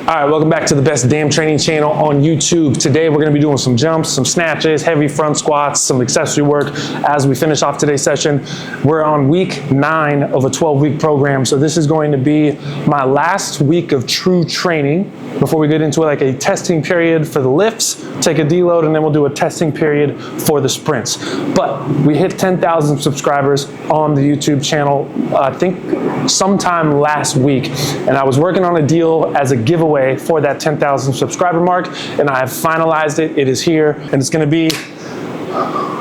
All right, welcome back to the best damn training channel on YouTube. Today we're gonna be doing some jumps, some snatches, heavy front squats, some accessory work as we finish off today's session. We're on week 9 of a 12-week program, so this is going to be my last week of true training before we get into like a testing period for the lifts, take a deload, and then we'll do a testing period for the sprints. But we hit 10,000 subscribers on the YouTube channel, I think sometime last week, and I was working on a deal as a giveaway for that 10,000 subscriber mark, and I have finalized it. It is here, and it's going to be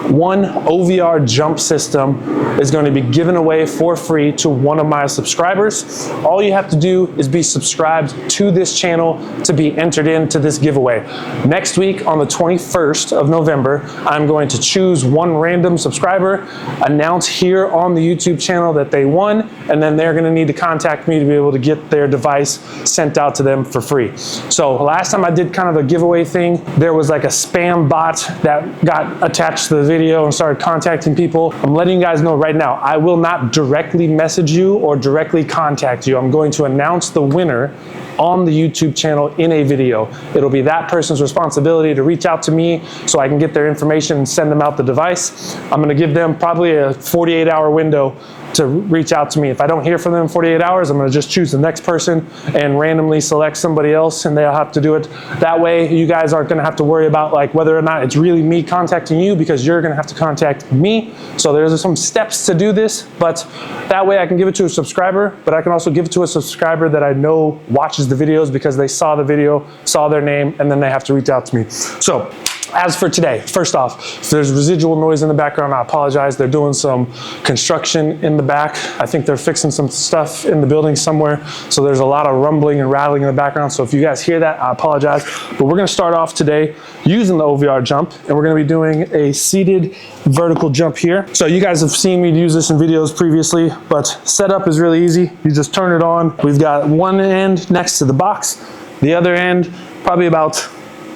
one OVR jump system is going to be given away for free to one of my subscribers. All you have to do is be subscribed to this channel to be entered into this giveaway. Next week on the 21st of November, I'm going to choose one random subscriber, announce here on the YouTube channel that they won, and then they're going to need to contact me to be able to get their device sent out to them for free. So last time I did kind of a giveaway thing, there was like a spam bot that got attached to the video and started contacting people. I'm letting you guys know right now, I will not directly message you or directly contact you. I'm going to announce the winner on the YouTube channel in a video. It'll be that person's responsibility to reach out to me so I can get their information and send them out the device. I'm gonna give them probably a 48-hour window to reach out to me. If I don't hear from them in 48 hours, I'm gonna just choose the next person and randomly select somebody else, and they'll have to do it. That way, you guys aren't gonna have to worry about like whether or not it's really me contacting you, because you're gonna have to contact me. So there's some steps to do this, but that way I can give it to a subscriber, but I can also give it to a subscriber that I know watches the videos because they saw the video, saw their name, and then they have to reach out to me. So, as for today, first off, if there's residual noise in the background, I apologize. They're doing some construction in the back. I think they're fixing some stuff in the building somewhere. So there's a lot of rumbling and rattling in the background. So if you guys hear that, I apologize. But we're gonna start off today using the OVR jump, and we're gonna be doing a seated vertical jump here. So you guys have seen me use this in videos previously, but setup is really easy. You just turn it on. We've got one end next to the box, the other end probably about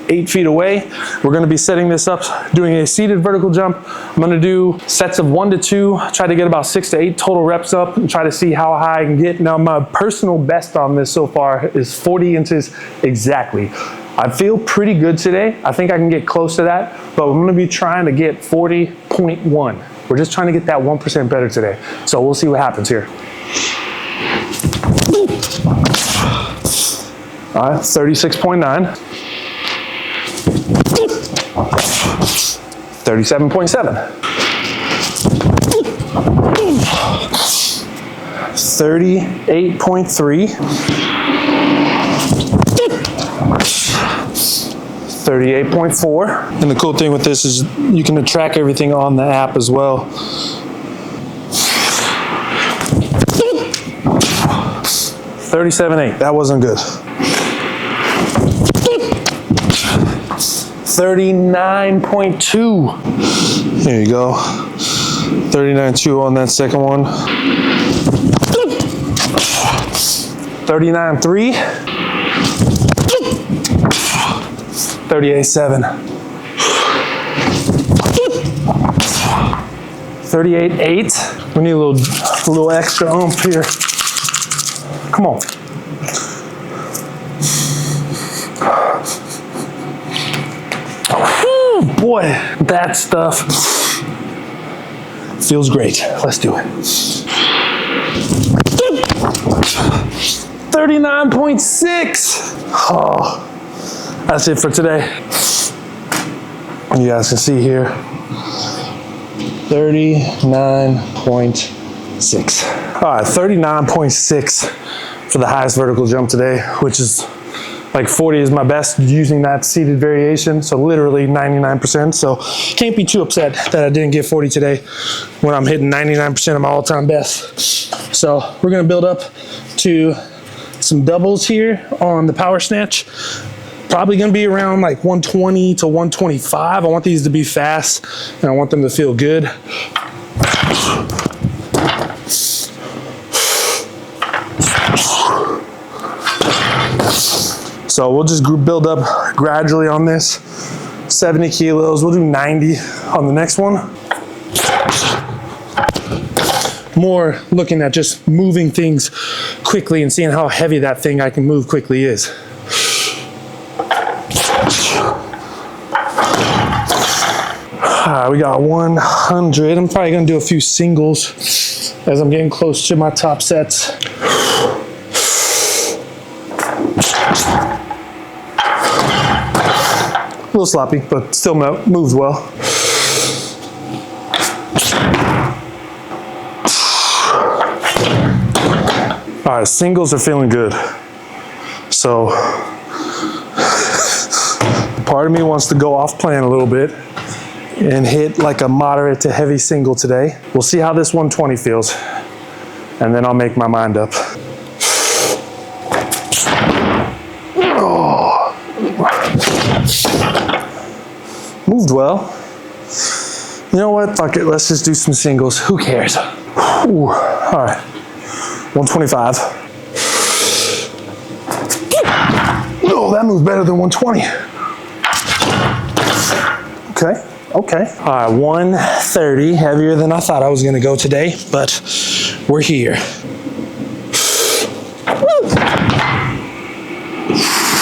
8 feet away. We're gonna be setting this up, doing a seated vertical jump. I'm gonna do sets of 1 to 2, try to get about 6 to 8 total reps up and try to see how high I can get. Now my personal best on this so far is 40 inches exactly. I feel pretty good today. I think I can get close to that, but I'm gonna be trying to get 40.1. We're just trying to get that 1% better today. So we'll see what happens here. All right, 36.9. 37.7. 38.3. 38.4. And the cool thing with this is you can track everything on the app as well. 37.8. That wasn't good. 39.2. There you go. 39.2 on that second one. 39.3. 38.7. 38.8. We need a little extra oomph here. Come on. Boy, that stuff feels great. Let's do it. 39.6. Oh, that's it for today. You guys can see here. 39.6. All right, 39.6 for the highest vertical jump today, which is like 40 is my best using that seated variation, so literally 99%. So can't be too upset that I didn't get 40 today when I'm hitting 99% of my all-time best. So we're gonna build up to some doubles here on the power snatch. Probably gonna be around like 120 to 125. I want these to be fast and I want them to feel good. So we'll just build up gradually on this. 70 kilos, we'll do 90 on the next one. More looking at just moving things quickly and seeing how heavy that thing I can move quickly is. We got 100. I'm probably gonna do a few singles as I'm getting close to my top sets. A little sloppy, but still moves well. All right, singles are feeling good. So part of me wants to go off plan a little bit and hit like a moderate to heavy single today. We'll see how this 120 feels, and then I'll make my mind up. Oh. Moved well. You know what? Fuck it. Let's just do some singles. Who cares? Ooh. All right. 125. Oh, that moves better than 120. Okay. Okay. All right, 130, heavier than I thought I was gonna go today, but we're here.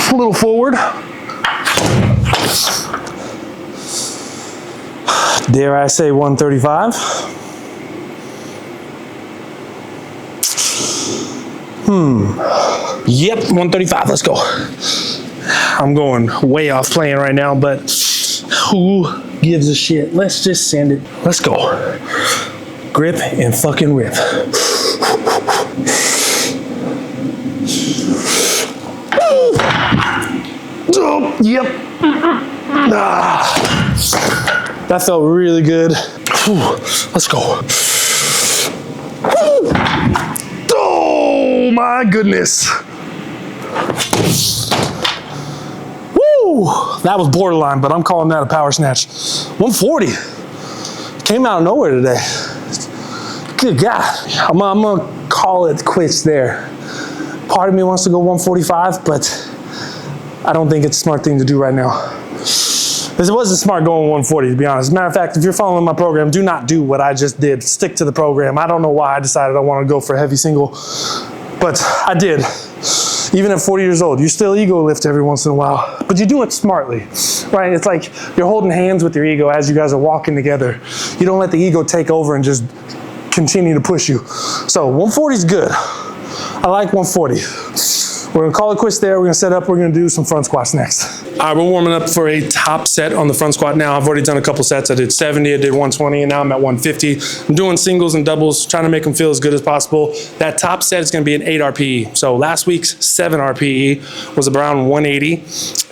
A little forward. Dare I say 135? Yep, 135, let's go. I'm going way off plan right now, but who gives a shit? Let's just send it. Let's go. Grip and fucking rip. Oh, yep. That felt really good. Let's go. Oh my goodness. That was borderline, but I'm calling that a power snatch. 140. Came out of nowhere today. Good God. I'm gonna call it quits there. Part of me wants to go 145, but I don't think it's a smart thing to do right now. It wasn't smart going 140, to be honest. As a matter of fact, if you're following my program, do not do what I just did. Stick to the program. I don't know why I decided I want to go for a heavy single, but I did. Even at 40 years old, you still ego lift every once in a while, but you do it smartly, right? It's like you're holding hands with your ego as you guys are walking together. You don't let the ego take over and just continue to push you. So 140 is good. I like 140. We're gonna call it quits there. We're gonna set up, we're gonna do some front squats next. All right, we're warming up for a top set on the front squat now. I've already done a couple sets. I did 70, I did 120, and now I'm at 150. I'm doing singles and doubles, trying to make them feel as good as possible. That top set is gonna be an 8 RPE. So last week's 7 RPE was around 180,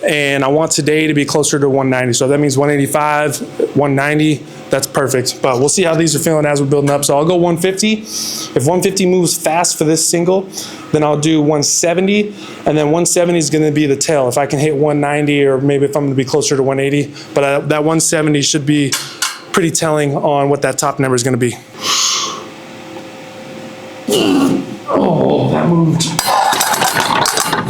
and I want today to be closer to 190. So that means 185, 190, that's perfect. But we'll see how these are feeling as we're building up. So I'll go 150. If 150 moves fast for this single, then I'll do 170, and then 170 is gonna be the tail. If I can hit 190, or maybe if I'm gonna be closer to 180, but that 170 should be pretty telling on what that top number is gonna be. Oh, that moved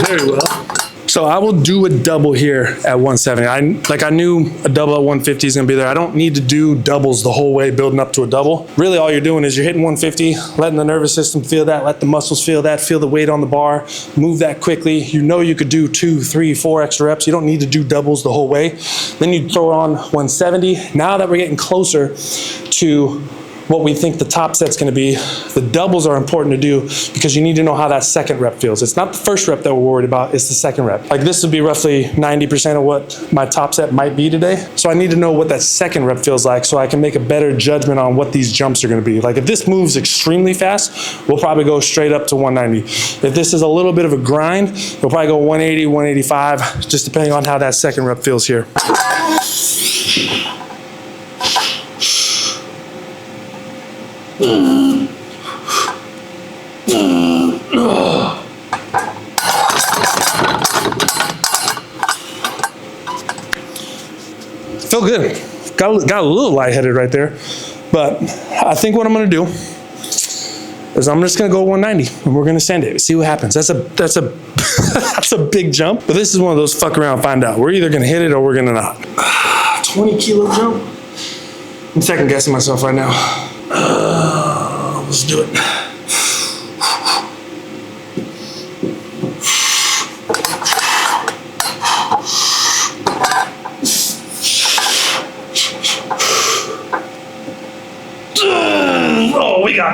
very well. So I will do a double here at 170. I knew a double at 150 is gonna be there. I don't need to do doubles the whole way building up to a double. Really all you're doing is you're hitting 150, letting the nervous system feel that, let the muscles feel that, feel the weight on the bar, move that quickly. You know you could do 2, 3, 4 extra reps. You don't need to do doubles the whole way. Then you throw on 170. Now that we're getting closer to what we think the top set's gonna be, the doubles are important to do because you need to know how that second rep feels. It's not the first rep that we're worried about, it's the second rep. Like this would be roughly 90% of what my top set might be today. So I need to know what that second rep feels like so I can make a better judgment on what these jumps are gonna be. Like if this moves extremely fast, we'll probably go straight up to 190. If this is a little bit of a grind, we'll probably go 180, 185, just depending on how that second rep feels here. Felt good. Got a little lightheaded right there, but I think what I'm gonna do is I'm just gonna go 190 and we're gonna send it. See what happens. That's a that's a big jump, but this is one of those fuck around, find out. We're either gonna hit it or we're gonna not. 20 kilo jump. I'm second guessing myself right now. Let's do it.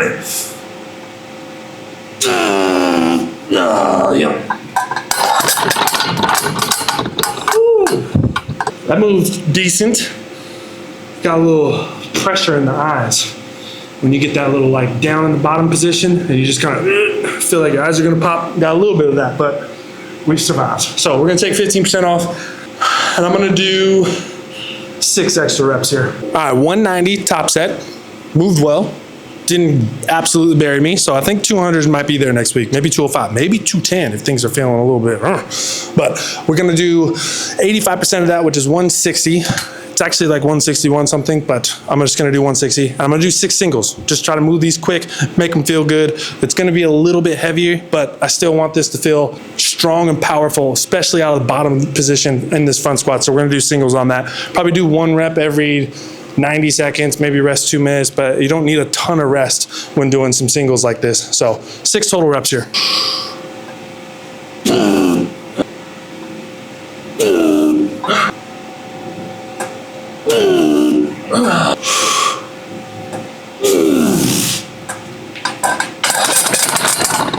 got it. Yeah. That moved decent. Got a little pressure in the eyes when you get that little like down in the bottom position and you just kind of feel like your eyes are gonna pop. Got a little bit of that, but we've survived. So we're gonna take 15% off and I'm gonna do 6 extra reps here. All right, 190 top set, moved well. Didn't absolutely bury me, so I think 200s might be there next week, maybe 205, maybe 210 if things are feeling a little bit. But we're gonna do 85% of that, which is 160. It's actually like 161 something, but I'm just gonna do 160. I'm gonna do 6 singles. Just try to move these quick, make them feel good. It's gonna be a little bit heavier, but I still want this to feel strong and powerful, especially out of the bottom position in this front squat. So we're gonna do singles on that. Probably do 1 rep every 90 seconds, maybe rest 2 minutes, but you don't need a ton of rest when doing some singles like this. So 6 total reps here.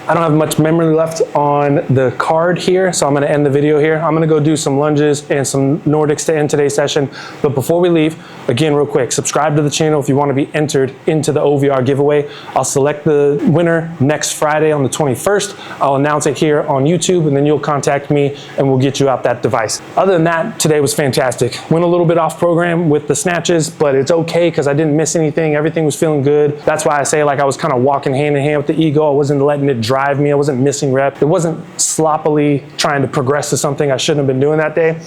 I don't have much memory left on the card here, so I'm gonna end the video here. I'm gonna go do some lunges and some Nordics to end today's session. But before we leave, again, real quick, subscribe to the channel if you wanna be entered into the OVR giveaway. I'll select the winner next Friday on the 21st. I'll announce it here on YouTube, and then you'll contact me and we'll get you out that device. Other than that, today was fantastic. Went a little bit off program with the snatches, but it's okay because I didn't miss anything. Everything was feeling good. That's why I say like I was kind of walking hand in hand with the ego. I wasn't letting it drive me. I wasn't missing rep. It wasn't sloppily trying to progress to something I shouldn't have been doing that day.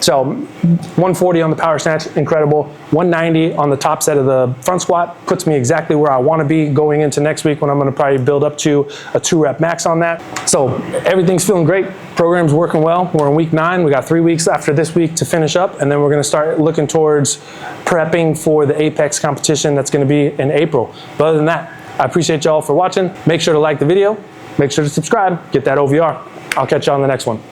So 140 on the power snatch, incredible. 190 on the top set of the front squat puts me exactly where I want to be going into next week when I'm going to probably build up to a 2-rep max on that. So everything's feeling great. Program's working well. We're in week 9. We got 3 weeks after this week to finish up, and then we're going to start looking towards prepping for the Apex competition that's going to be in April. But other than that, I appreciate y'all for watching. Make sure to like the video. Make sure to subscribe. Get that OVR. I'll catch you on the next one.